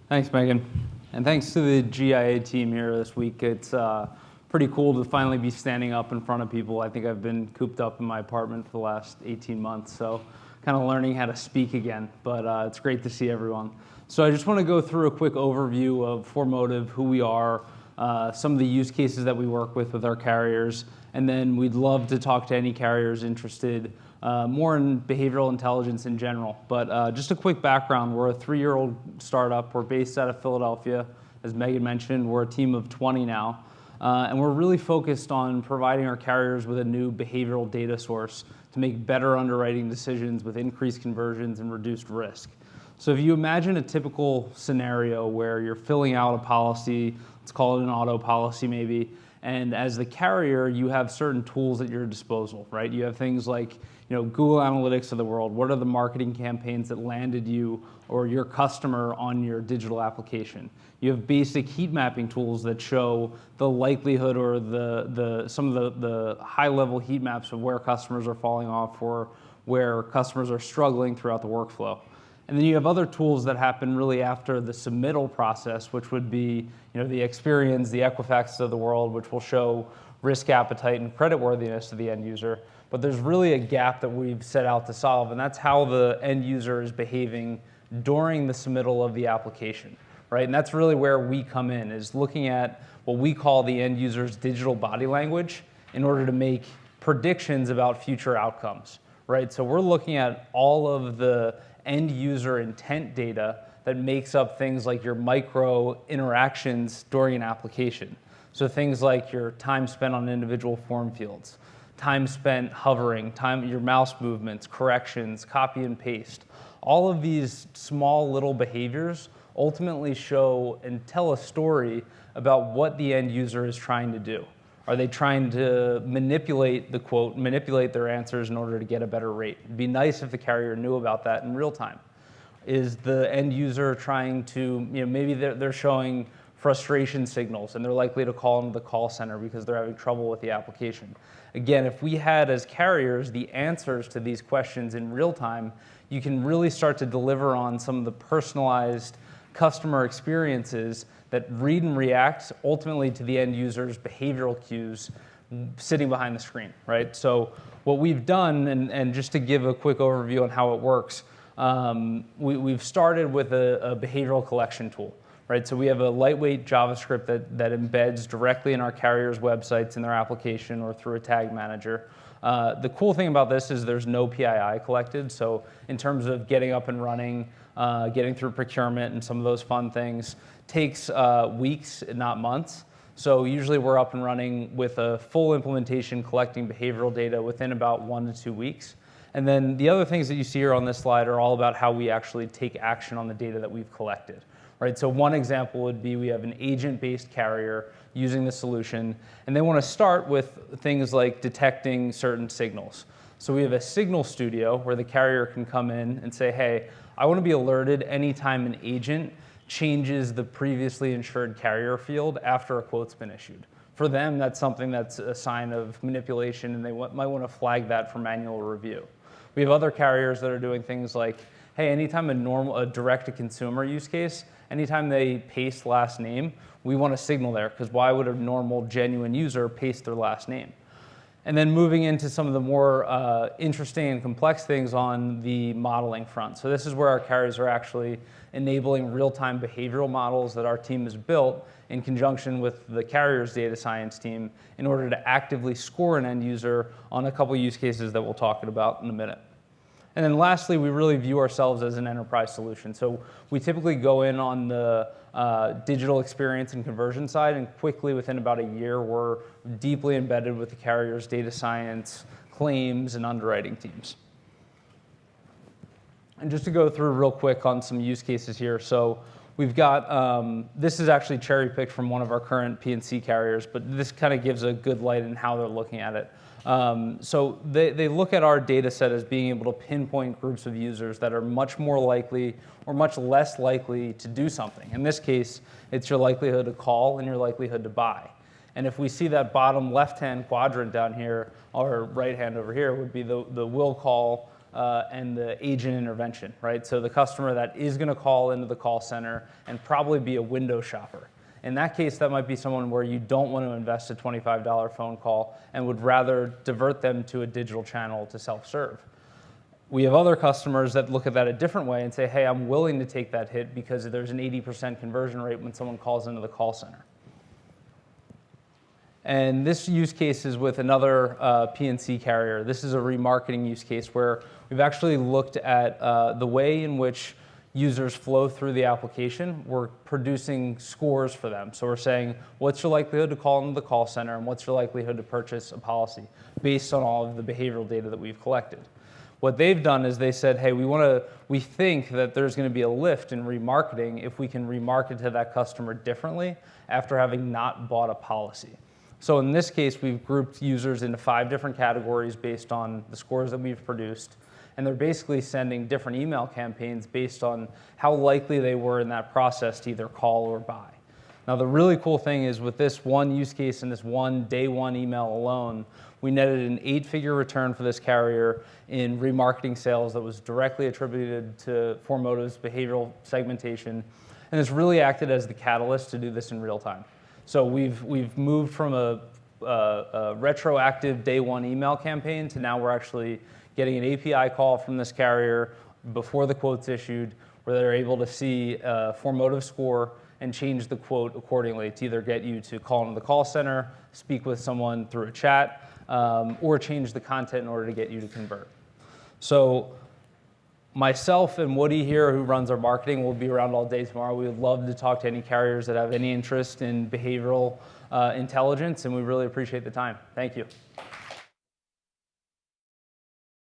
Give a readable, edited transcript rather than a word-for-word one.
Thanks, Megan. And thanks to the GIA team here this week. It's pretty cool to finally be standing up in front of people. I think I've been cooped up in my apartment for the last 18 months, so kind of learning how to speak again. But it's great to see everyone. So I just want to go through a quick overview of ForMotiv, who we are, some of the use cases that we work with our carriers, and then we'd love to talk to any carriers interested more in behavioral intelligence in general. But just a quick background, we're a 3-year-old startup. We're based out of Philadelphia. As Megan mentioned, we're a team of 20 now. And we're really focused on providing our carriers with a new behavioral data source to make better underwriting decisions with increased conversions and reduced risk. So if you imagine a typical scenario where you're filling out a policy, let's call it an auto policy maybe, and as the carrier, you have certain tools at your disposal, right? You have things like, Google Analytics of the world. What are the marketing campaigns that landed you or your customer on your digital application? You have basic heat mapping tools that show the likelihood or some of the high-level heat maps of where customers are falling off or where customers are struggling throughout the workflow. And then you have other tools that happen really after the submittal process, which would be the Experians, the Equifax of the world, which will show risk appetite and creditworthiness to the end user. But there's really a gap that we've set out to solve, and that's how the end user is behaving during the submittal of the application, right? And that's really where we come in, is looking at what we call the end user's digital body language in order to make predictions about future outcomes, right? So we're looking at all of the end user intent data that makes up things like your micro interactions during an application. So things like your time spent on individual form fields, time spent hovering, your mouse movements, corrections, copy and paste. All of these small little behaviors ultimately show and tell a story about what the end user is trying to do. Are they trying to manipulate their answers in order to get a better rate? It'd be nice if the carrier knew about that in real time. Is the end user trying to, maybe they're showing frustration signals and they're likely to call into the call center because they're having trouble with the application. Again, if we had as carriers the answers to these questions in real time, you can really start to deliver on some of the personalized customer experiences that read and react ultimately to the end user's behavioral cues sitting behind the screen, right? So what we've done, and just to give a quick overview on how it works, we've started with a behavioral collection tool, right? So we have a lightweight JavaScript that embeds directly in our carriers' websites in their application or through a tag manager. The cool thing about this is there's no PII collected. So in terms of getting up and running, getting through procurement and some of those fun things takes weeks, not months. So usually we're up and running with a full implementation collecting behavioral data within about 1 to 2 weeks. And then the other things that you see here on this slide are all about how we actually take action on the data that we've collected. Right, so one example would be we have an agent-based carrier using the solution, and they want to start with things like detecting certain signals. So we have a signal studio where the carrier can come in and say, hey, I want to be alerted anytime an agent changes the previously insured carrier field after a quote's been issued. For them, that's something that's a sign of manipulation, and they might want to flag that for manual review. We have other carriers that are doing things like, hey, anytime a direct-to-consumer use case, anytime they paste last name, we want a signal there, because why would a normal, genuine user paste their last name? And then moving into some of the more interesting and complex things on the modeling front. So this is where our carriers are actually enabling real-time behavioral models that our team has built in conjunction with the carrier's data science team in order to actively score an end user on a couple use cases that we'll talk about in a minute. And then lastly, we really view ourselves as an enterprise solution. So we typically go in on the digital experience and conversion side, and quickly within about a year, we're deeply embedded with the carrier's data science, claims, and underwriting teams. And just to go through real quick on some use cases here. So we've got, this is actually cherry-picked from one of our current P&C carriers, but this kind of gives a good light in how they're looking at it. So they look at our data set as being able to pinpoint groups of users that are much more likely or much less likely to do something. In this case, it's your likelihood to call and your likelihood to buy. And if we see that bottom left-hand quadrant down here, or right hand over here would be the will call and the agent intervention, right? So the customer that is going to call into the call center and probably be a window shopper. In that case, that might be someone where you don't want to invest a $25 phone call and would rather divert them to a digital channel to self-serve. We have other customers that look at that a different way and say, hey, I'm willing to take that hit because there's an 80% conversion rate when someone calls into the call center. And this use case is with another P&C carrier. This is a remarketing use case where we've actually looked at the way in which users flow through the application. We're producing scores for them. So we're saying, what's your likelihood to call into the call center and what's your likelihood to purchase a policy based on all of the behavioral data that we've collected. What they've done is they said, hey, we think that there's going to be a lift in remarketing if we can remarket to that customer differently after having not bought a policy. So in this case, we've grouped users into 5 different categories based on the scores that we've produced. And they're basically sending different email campaigns based on how likely they were in that process to either call or buy. Now, the really cool thing is with this one use case and this one day one email alone, we netted an 8-figure return for this carrier in remarketing sales that was directly attributed to ForMotiv's behavioral segmentation. And it's really acted as the catalyst to do this in real time. So we've moved from a retroactive day one email campaign to now we're actually getting an API call from this carrier before the quote's issued, where they're able to see a ForMotiv score and change the quote accordingly to either get you to call into the call center, speak with someone through a chat, or change the content in order to get you to convert. So myself and Woody here, who runs our marketing, will be around all day tomorrow. We would love to talk to any carriers that have any interest in behavioral intelligence, and we really appreciate the time. Thank you.